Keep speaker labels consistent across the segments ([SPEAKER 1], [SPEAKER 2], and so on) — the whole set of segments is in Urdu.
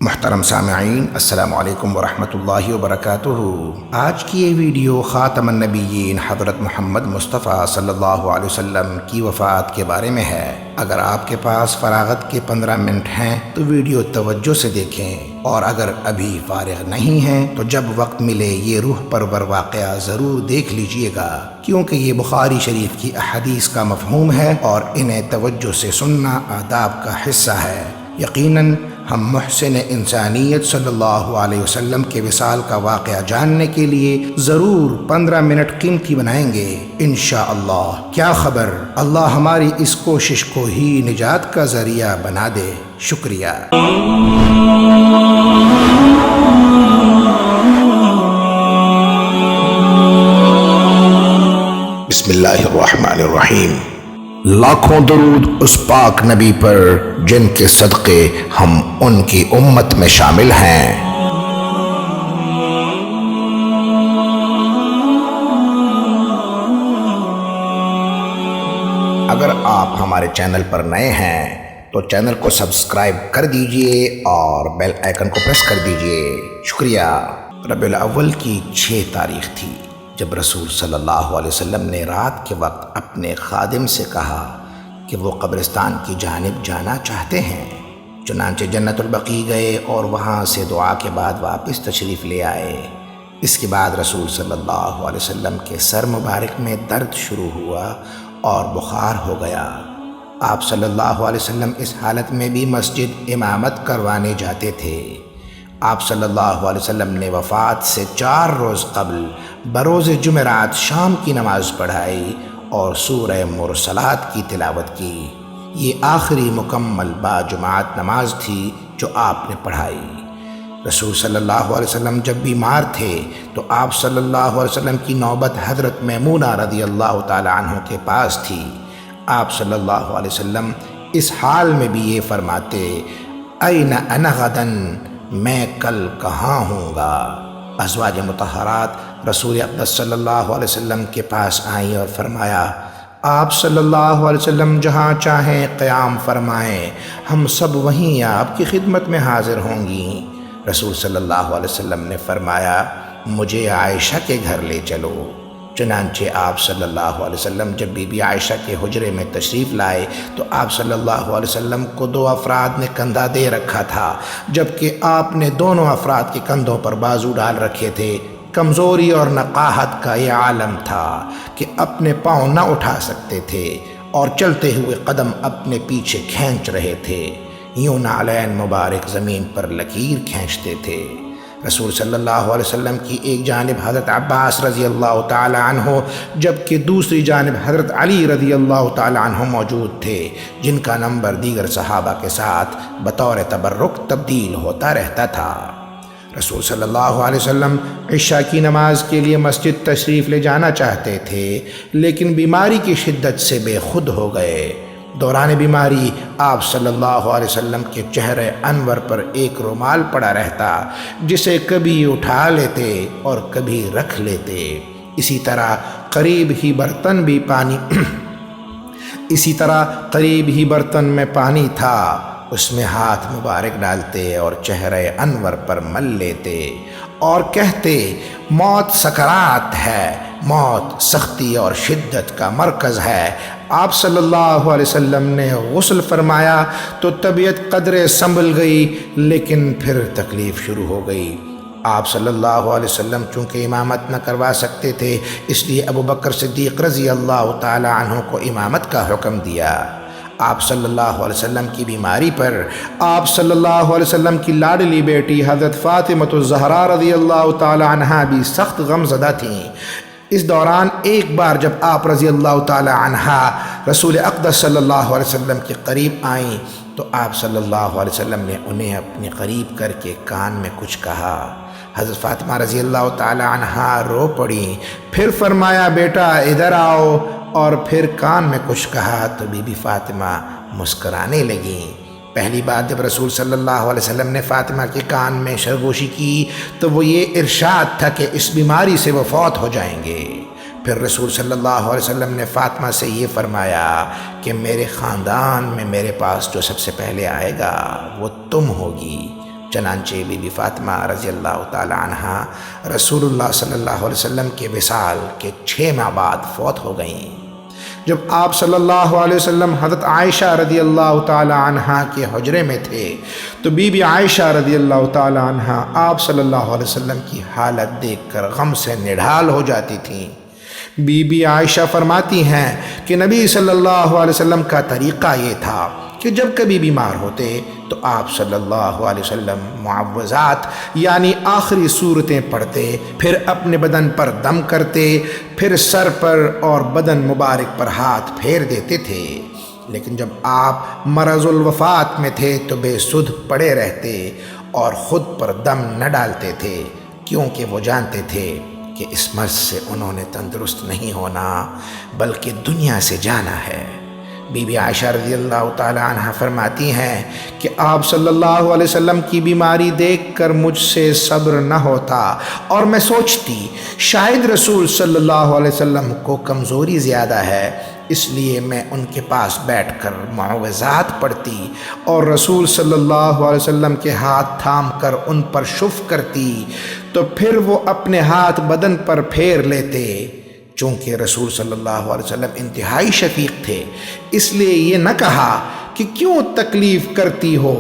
[SPEAKER 1] محترم سامعین، السلام علیکم ورحمۃ اللہ وبرکاتہ۔ آج کی یہ ویڈیو خاتم النبیین حضرت محمد مصطفیٰ صلی اللہ علیہ وسلم کی وفات کے بارے میں ہے۔ اگر آپ کے پاس فراغت کے 15 منٹ ہیں تو ویڈیو توجہ سے دیکھیں، اور اگر ابھی فارغ نہیں ہیں تو جب وقت ملے یہ روح پرور واقعہ ضرور دیکھ لیجئے گا، کیونکہ یہ بخاری شریف کی احادیث کا مفہوم ہے اور انہیں توجہ سے سننا آداب کا حصہ ہے۔ یقیناً ہم محسن انسانیت صلی اللہ علیہ وسلم کے وصال کا واقعہ جاننے کے لیے ضرور 15 منٹ قیمتی بنائیں گے انشاءاللہ۔ کیا خبر اللہ ہماری اس کوشش کو ہی نجات کا ذریعہ بنا دے۔ شکریہ۔ بسم اللہ الرحمن الرحیم۔ لاکھوں درود اس پاک نبی پر جن کے صدقے ہم ان کی امت میں شامل ہیں۔ اگر آپ ہمارے چینل پر نئے ہیں تو چینل کو سبسکرائب کر دیجئے اور بیل آئیکن کو پریس کر دیجئے۔ شکریہ۔ ربیع الاول کی 6 تاریخ تھی جب رسول صلی اللہ علیہ وسلم نے رات کے وقت اپنے خادم سے کہا کہ وہ قبرستان کی جانب جانا چاہتے ہیں۔ چنانچہ جنت البقیع گئے اور وہاں سے دعا کے بعد واپس تشریف لے آئے۔ اس کے بعد رسول صلی اللہ علیہ وسلم کے سر مبارک میں درد شروع ہوا اور بخار ہو گیا۔ آپ صلی اللہ علیہ وسلم اس حالت میں بھی مسجد امامت کروانے جاتے تھے۔ آپ صلی اللہ علیہ وسلم نے وفات سے 4 روز قبل بروز جمعرات شام کی نماز پڑھائی اور سورہ مرسلات کی تلاوت کی۔ یہ آخری مکمل باجماعت نماز تھی جو آپ نے پڑھائی۔ رسول صلی اللہ علیہ وسلم جب بیمار تھے تو آپ صلی اللہ علیہ وسلم کی نوبت حضرت میمونہ رضی اللہ تعالی عنہ کے پاس تھی۔ آپ صلی اللہ علیہ وسلم اس حال میں بھی یہ فرماتے، این انا غدن، میں کل کہاں ہوں گا۔ ازواج مطہرات رسول اقدس صلی اللہ علیہ وسلم کے پاس آئیں اور فرمایا، آپ صلی اللہ علیہ وسلم جہاں چاہیں قیام فرمائیں، ہم سب وہیں آپ کی خدمت میں حاضر ہوں گی۔ رسول صلی اللہ علیہ وسلم نے فرمایا، مجھے عائشہ کے گھر لے چلو۔ چنانچہ آپ صلی اللہ علیہ وسلم جب بی بی عائشہ کے حجرے میں تشریف لائے تو آپ صلی اللہ علیہ وسلم کو 2 افراد نے کندھا دے رکھا تھا، جبکہ آپ نے دونوں افراد کے کندھوں پر بازو ڈال رکھے تھے۔ کمزوری اور نقاہت کا یہ عالم تھا کہ اپنے پاؤں نہ اٹھا سکتے تھے اور چلتے ہوئے قدم اپنے پیچھے کھینچ رہے تھے، یوں نعلین مبارک زمین پر لکیر کھینچتے تھے۔ رسول صلی اللہ علیہ وسلم کی ایک جانب حضرت عباس رضی اللہ تعالی عنہ جبکہ دوسری جانب حضرت علی رضی اللہ تعالی عنہ موجود تھے، جن کا نمبر دیگر صحابہ کے ساتھ بطور تبرک تبدیل ہوتا رہتا تھا۔ رسول صلی اللہ علیہ وسلم عشاء کی نماز کے لیے مسجد تشریف لے جانا چاہتے تھے، لیکن بیماری کی شدت سے بے خود ہو گئے۔ دوران بیماری آپ صلی اللہ علیہ وسلم کے چہرے انور پر ایک رومال پڑا رہتا، جسے کبھی اٹھا لیتے اور کبھی رکھ لیتے۔ اسی طرح قریب ہی برتن میں پانی تھا، اس میں ہاتھ مبارک ڈالتے اور چہرے انور پر مل لیتے اور کہتے، موت سکرات ہے، موت سختی اور شدت کا مرکز ہے۔ آپ صلی اللہ علیہ وسلم نے غسل فرمایا تو طبیعت قدرے سنبھل گئی، لیکن پھر تکلیف شروع ہو گئی۔ آپ صلی اللہ علیہ وسلم چونکہ امامت نہ کروا سکتے تھے، اس لیے ابو بکر صدیق رضی اللہ تعالی عنہ کو امامت کا حکم دیا۔ آپ صلی اللہ علیہ وسلم کی بیماری پر آپ صلی اللہ علیہ وسلم کی لاڈلی بیٹی حضرت فاطمۃ الزہرا رضی اللہ تعالی عنہا بھی سخت غم زدہ تھیں۔ اس دوران ایک بار جب آپ رضی اللہ تعالی عنہا رسول اقدس صلی اللہ علیہ وسلم کے قریب آئیں تو آپ صلی اللہ علیہ وسلم نے انہیں اپنے قریب کر کے کان میں کچھ کہا۔ حضرت فاطمہ رضی اللہ تعالی عنہا رو پڑیں، پھر فرمایا، بیٹا ادھر آؤ، اور پھر کان میں کچھ کہا تو بی بی فاطمہ مسکرانے لگیں۔ پہلی بات جب رسول صلی اللہ علیہ وسلم نے فاطمہ کے کان میں سرگوشی کی تو وہ یہ ارشاد تھا کہ اس بیماری سے وہ فوت ہو جائیں گے۔ پھر رسول صلی اللہ علیہ وسلم نے فاطمہ سے یہ فرمایا کہ میرے خاندان میں میرے پاس جو سب سے پہلے آئے گا وہ تم ہوگی۔ چنانچہ بی بی فاطمہ رضی اللہ تعالی عنہ رسول اللہ صلی اللہ علیہ وسلم کے وصال کے 6 ماہ بعد فوت ہو گئیں۔ جب آپ صلی اللہ علیہ وسلم حضرت عائشہ رضی اللہ تعالی عنہ کے حجرے میں تھے تو بی بی عائشہ رضی اللہ تعالی عنہ آپ صلی اللہ علیہ وسلم کی حالت دیکھ کر غم سے نڈھال ہو جاتی تھیں۔ بی بی عائشہ فرماتی ہیں کہ نبی صلی اللہ علیہ وسلم کا طریقہ یہ تھا کہ جب کبھی بیمار ہوتے تو آپ صلی اللہ علیہ وسلم معوذات یعنی آخری صورتیں پڑھتے، پھر اپنے بدن پر دم کرتے، پھر سر پر اور بدن مبارک پر ہاتھ پھیر دیتے تھے۔ لیکن جب آپ مرض الوفات میں تھے تو بے سدھ پڑے رہتے اور خود پر دم نہ ڈالتے تھے، کیونکہ وہ جانتے تھے کہ اس مرض سے انہوں نے تندرست نہیں ہونا بلکہ دنیا سے جانا ہے۔ بی بی عائشہ رضی اللہ تعالی عنہ فرماتی ہیں کہ آپ صلی اللہ علیہ وسلم کی بیماری دیکھ کر مجھ سے صبر نہ ہوتا اور میں سوچتی شاید رسول صلی اللہ علیہ وسلم کو کمزوری زیادہ ہے، اس لیے میں ان کے پاس بیٹھ کر معوذات پڑھتی اور رسول صلی اللہ علیہ وسلم کے ہاتھ تھام کر ان پر شف کرتی تو پھر وہ اپنے ہاتھ بدن پر پھیر لیتے۔ چونکہ رسول صلی اللہ علیہ وسلم انتہائی شفیق تھے، اس لیے یہ نہ کہا کہ کیوں تکلیف کرتی ہو،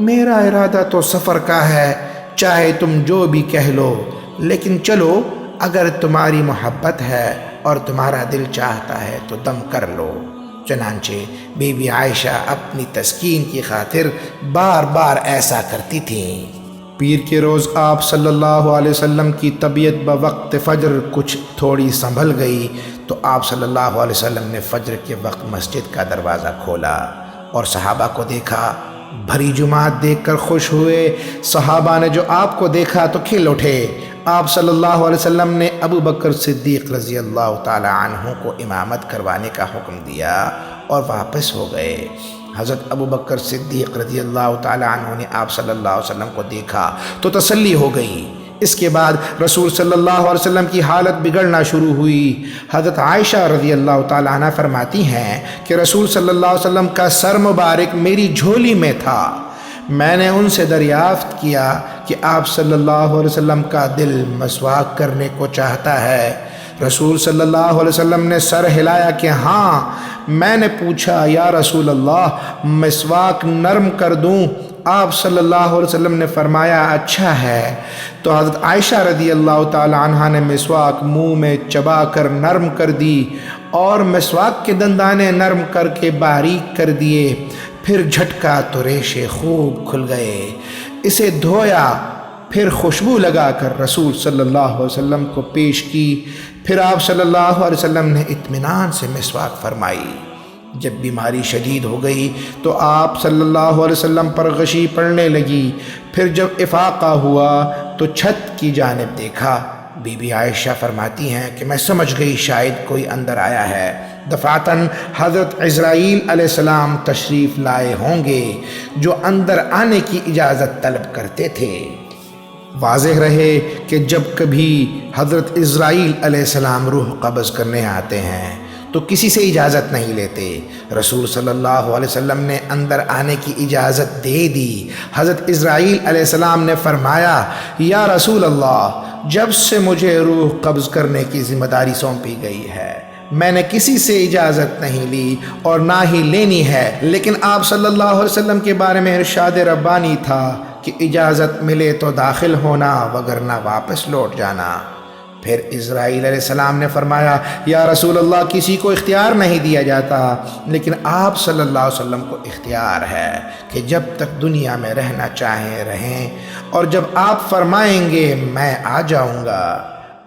[SPEAKER 1] میرا ارادہ تو سفر کا ہے، چاہے تم جو بھی کہہ لو، لیکن چلو اگر تمہاری محبت ہے اور تمہارا دل چاہتا ہے تو دم کر لو۔ چنانچہ بی بی عائشہ اپنی تسکین کی خاطر بار بار ایسا کرتی تھیں۔ پیر کے روز آپ صلی اللہ علیہ وسلم کی طبیعت بوقت فجر کچھ تھوڑی سنبھل گئی تو آپ صلی اللہ علیہ وسلم نے فجر کے وقت مسجد کا دروازہ کھولا اور صحابہ کو دیکھا۔ بھری جماعت دیکھ کر خوش ہوئے۔ صحابہ نے جو آپ کو دیکھا تو کھل اٹھے۔ آپ صلی اللہ علیہ وسلم نے ابو بکر صدیق رضی اللہ تعالی عنہ کو امامت کروانے کا حکم دیا اور واپس ہو گئے۔ حضرت ابو بکر صدیق رضی اللہ تعالی عنہ نے آپ صلی اللہ علیہ وسلم کو دیکھا تو تسلی ہو گئی۔ اس کے بعد رسول صلی اللہ علیہ وسلم کی حالت بگڑنا شروع ہوئی۔ حضرت عائشہ رضی اللہ تعالی عنہ فرماتی ہیں کہ رسول صلی اللہ علیہ وسلم کا سر مبارک میری جھولی میں تھا۔ میں نے ان سے دریافت کیا کہ آپ صلی اللہ علیہ وسلم کا دل مسواک کرنے کو چاہتا ہے۔ رسول صلی اللہ علیہ وسلم نے سر ہلایا کہ ہاں۔ میں نے پوچھا یا رسول اللہ مسواک نرم کر دوں؟ آپ صلی اللہ علیہ وسلم نے فرمایا اچھا ہے۔ تو حضرت عائشہ رضی اللہ تعالی عنہ نے مسواک منہ میں چبا کر نرم کر دی اور مسواک کے دندانے نرم کر کے باریک کر دیے، پھر جھٹکا تو ریشے خوب کھل گئے۔ اسے دھویا، پھر خوشبو لگا کر رسول صلی اللہ علیہ وسلم کو پیش کی، پھر آپ صلی اللہ علیہ وسلم نے اطمینان سے مسواک فرمائی۔ جب بیماری شدید ہو گئی تو آپ صلی اللہ علیہ وسلم پر غشی پڑنے لگی۔ پھر جب افاقہ ہوا تو چھت کی جانب دیکھا۔ بی بی عائشہ فرماتی ہیں کہ میں سمجھ گئی شاید کوئی اندر آیا ہے۔ دفعتاً حضرت عزرائیل علیہ السلام تشریف لائے ہوں گے جو اندر آنے کی اجازت طلب کرتے تھے۔ واضح رہے کہ جب کبھی حضرت عزرائیل علیہ السلام روح قبض کرنے آتے ہیں تو کسی سے اجازت نہیں لیتے۔ رسول صلی اللہ علیہ وسلم نے اندر آنے کی اجازت دے دی۔ حضرت عزرائیل علیہ السلام نے فرمایا یا رسول اللہ، جب سے مجھے روح قبض کرنے کی ذمہ داری سونپی گئی ہے میں نے کسی سے اجازت نہیں لی اور نہ ہی لینی ہے، لیکن آپ صلی اللہ علیہ وسلم کے بارے میں ارشاد ربانی تھا کہ اجازت ملے تو داخل ہونا وگرنہ واپس لوٹ جانا۔ پھر عزرائیل علیہ السلام نے فرمایا یا رسول اللہ، کسی کو اختیار نہیں دیا جاتا، لیکن آپ صلی اللہ علیہ وسلم کو اختیار ہے کہ جب تک دنیا میں رہنا چاہیں رہیں، اور جب آپ فرمائیں گے میں آ جاؤں گا۔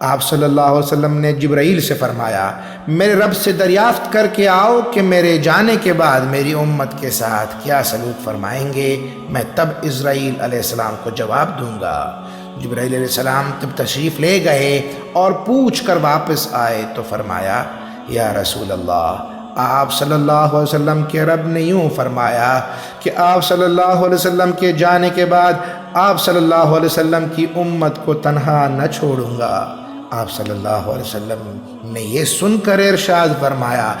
[SPEAKER 1] آپ صلی اللہ علیہ وسلم نے جبرائیل سے فرمایا میرے رب سے دریافت کر کے آؤ کہ میرے جانے کے بعد میری امت کے ساتھ کیا سلوک فرمائیں گے، میں تب عزرائیل علیہ السلام کو جواب دوں گا۔ جبرائیل علیہ السلام تب تشریف لے گئے اور پوچھ کر واپس آئے تو فرمایا یا رسول اللہ، آپ صلی اللہ علیہ وسلم کے رب نے یوں فرمایا کہ آپ صلی اللہ علیہ وسلم کے جانے کے بعد آپ صلی اللہ علیہ وسلم کی امت کو تنہا نہ چھوڑوں گا۔ آپ صلی اللہ علیہ وسلم نے یہ سن کر ارشاد فرمایا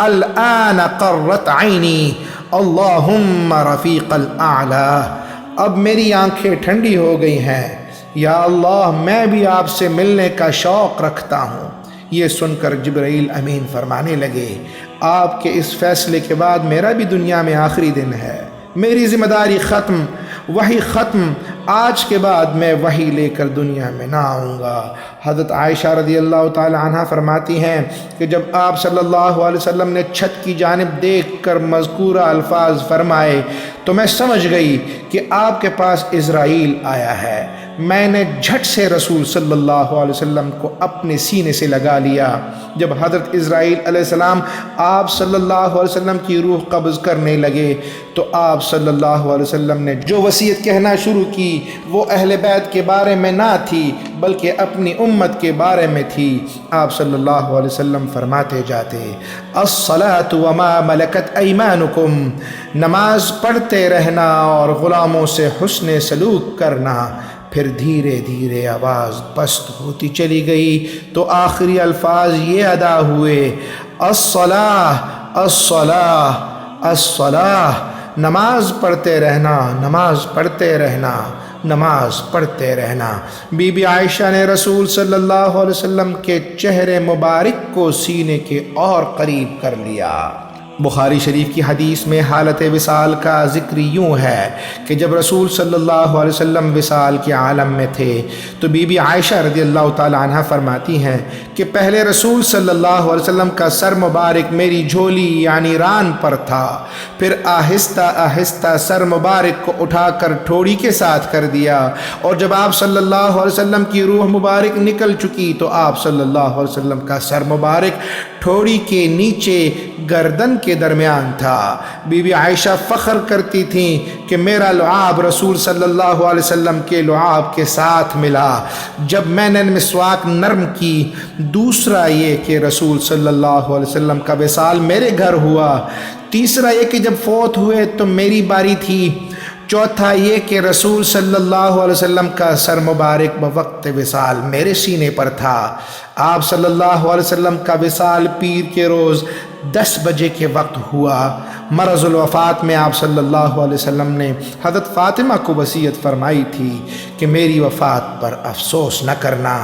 [SPEAKER 1] الآن قرت عینی اللہم رفیق الاعلی،
[SPEAKER 2] اب میری آنکھیں ٹھنڈی ہو گئی ہیں، یا اللہ میں بھی آپ سے ملنے کا شوق رکھتا ہوں۔ یہ سن کر جبرائیل امین فرمانے لگے، آپ کے اس فیصلے کے بعد میرا بھی دنیا میں آخری دن ہے، میری ذمہ داری ختم، وحی ختم، آج کے بعد میں وحی لے کر دنیا میں نہ آؤں گا۔ حضرت عائشہ رضی اللہ تعالی عنہ فرماتی ہیں کہ جب آپ صلی اللہ علیہ وسلم نے چھت کی جانب دیکھ کر مذکورہ الفاظ فرمائے تو میں سمجھ گئی کہ آپ کے پاس عزرائیل آیا ہے۔ میں نے جھٹ سے رسول صلی اللہ علیہ وسلم کو اپنے سینے سے لگا لیا۔ جب حضرت عزرائیل علیہ السلام آپ صلی اللہ علیہ وسلم کی روح قبض کرنے لگے تو آپ صلی اللہ علیہ وسلم نے جو وصیت کہنا شروع کی وہ اہل بیت کے بارے میں نہ تھی بلکہ اپنی امت کے بارے میں تھی۔ آپ صلی اللہ علیہ وسلم فرماتے جاتے، الصلاۃ وما ملکت ایمانکم، نماز پڑھتے رہنا اور غلاموں سے حسن سلوک کرنا۔ پھر دھیرے دھیرے آواز پست ہوتی چلی گئی تو آخری الفاظ یہ ادا ہوئے، الصلاۃ الصلاۃ الصلاۃ، نماز پڑھتے رہنا، نماز پڑھتے رہنا، نماز پڑھتے رہنا۔ بی بی عائشہ نے رسول صلی اللہ علیہ وسلم کے چہرے مبارک کو سینے کے اور قریب کر لیا۔ بخاری شریف کی حدیث میں حالت وصال کا ذکر یوں ہے کہ جب رسول صلی اللہ علیہ وسلم وصال کے عالم میں تھے تو بی بی عائشہ رضی اللہ تعالی عنہ فرماتی ہیں کہ پہلے رسول صلی اللہ علیہ وسلم کا سر مبارک میری جھولی یعنی ران پر تھا، پھر آہستہ آہستہ سر مبارک کو اٹھا کر ٹھوڑی کے ساتھ کر دیا، اور جب آپ صلی اللہ علیہ وسلم کی روح مبارک نکل چکی تو آپ صلی اللہ علیہ وسلم کا سر مبارک ٹھوڑی کے نیچے گردن کے درمیان تھا۔ بی بی عائشہ فخر کرتی تھیں کہ میرا لعاب رسول صلی اللہ علیہ وسلم کے لعاب کے ساتھ ملا جب میں نے مسواک نرم کی۔ دوسرا یہ کہ رسول صلی اللہ علیہ وسلم کا وصال میرے گھر ہوا۔ تیسرا یہ کہ جب فوت ہوئے تو میری باری تھی۔ چوتھا یہ کہ رسول صلی اللہ علیہ وسلم کا سر مبارک بوقت وصال میرے سینے پر تھا۔ آپ صلی اللہ علیہ وسلم کا وصال پیر کے روز 10 بجے کے وقت ہوا۔ مرض الوفات میں آپ صلی اللہ علیہ وسلم نے حضرت فاطمہ کو وصیت فرمائی تھی کہ میری وفات پر افسوس نہ کرنا،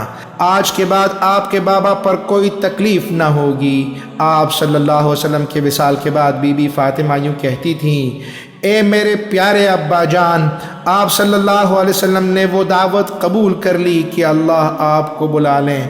[SPEAKER 2] آج کے بعد آپ کے بابا پر کوئی تکلیف نہ ہوگی۔ آپ صلی اللہ علیہ وسلم کے وصال کے بعد بی بی فاطمہ یوں کہتی تھیں، اے میرے پیارے ابا جان، آپ صلی اللہ علیہ وسلم نے وہ دعوت قبول کر لی کہ اللہ آپ کو بلا لیں،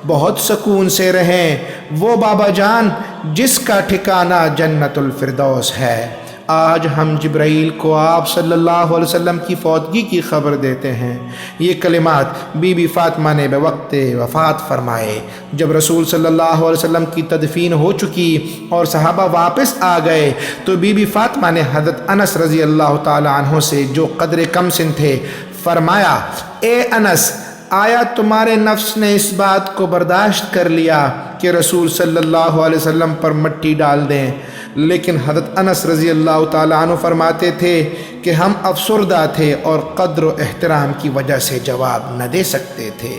[SPEAKER 2] بہت سکون سے رہیں۔ وہ بابا جان جس کا ٹھکانہ جنت الفردوس ہے۔ آج ہم جبرائیل کو آپ صلی اللہ علیہ وسلم کی فوتگی کی خبر دیتے ہیں۔ یہ کلمات بی بی فاطمہ نے بوقت وفات فرمائے۔ جب رسول صلی اللہ علیہ وسلم کی تدفین ہو چکی اور صحابہ واپس آ گئے تو بی بی فاطمہ نے حضرت انس رضی اللہ تعالی عنہ سے جو قدر کم سن تھے فرمایا، اے انس، آیا تمہارے نفس نے اس بات کو برداشت کر لیا کہ رسول صلی اللہ علیہ وسلم پر مٹی ڈال دیں؟ لیکن حضرت انس رضی اللہ تعالیٰ عنہ فرماتے تھے کہ ہم افسردہ تھے اور قدر و احترام کی وجہ سے جواب نہ دے سکتے تھے۔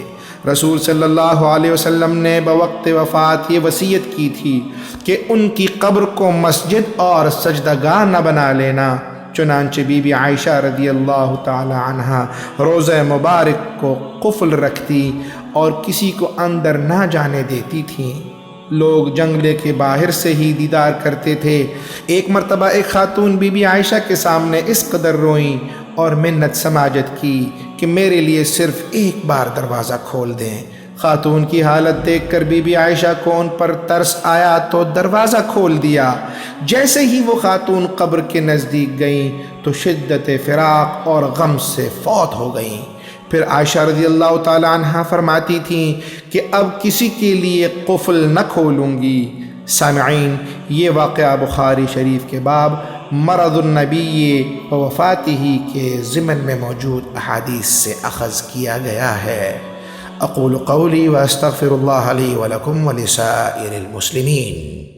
[SPEAKER 2] رسول صلی اللہ علیہ وسلم نے بوقت وفات یہ وصیت کی تھی کہ ان کی قبر کو مسجد اور سجدہ گاہ نہ بنا لینا۔ چنانچہ بی بی عائشہ رضی اللہ تعالی عنہا روضہ مبارک کو قفل رکھتی اور کسی کو اندر نہ جانے دیتی تھیں۔ لوگ جنگلے کے باہر سے ہی دیدار کرتے تھے۔ ایک مرتبہ ایک خاتون بی بی عائشہ کے سامنے اس قدر روئیں اور منت سماجت کی کہ میرے لیے صرف ایک بار دروازہ کھول دیں۔ خاتون کی حالت دیکھ کر بی بی عائشہ کو ان پر ترس آیا تو دروازہ کھول دیا۔ جیسے ہی وہ خاتون قبر کے نزدیک گئیں تو شدت فراق اور غم سے فوت ہو گئیں۔ پھر عائشہ رضی اللہ تعالیٰ عنہ فرماتی تھیں کہ اب کسی کے لیے قفل نہ کھولوں گی۔ سامعین، یہ واقعہ بخاری شریف کے باب مرض النبی و وفاتہ کے ضمن میں موجود احادیث سے اخذ کیا گیا ہے۔ اقول قولی واستغفر اللہ لی ولکم ولسائر المسلمین۔